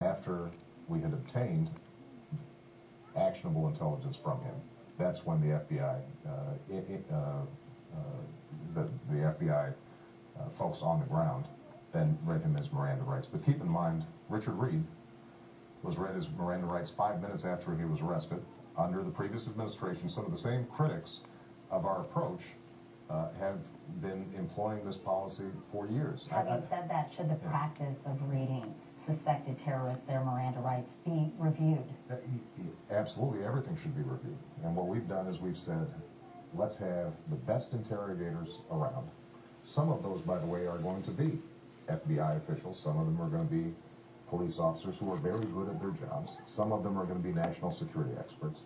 After we had obtained actionable intelligence from him, that's when the FBI, the FBI folks on the ground then read him his Miranda rights. But keep in mind, Richard Reed was read his Miranda rights 5 minutes after he was arrested. Under the previous administration, some of the same critics of our approach have been employing this policy for years. Having said that, should the practice of reading suspected terrorists their Miranda rights be reviewed? Absolutely, everything should be reviewed. And what we've done is we've said, let's have the best interrogators around. Some of those, by the way, are going to be FBI officials. Some of them are going to be police officers who are very good at their jobs. Some of them are going to be national security experts.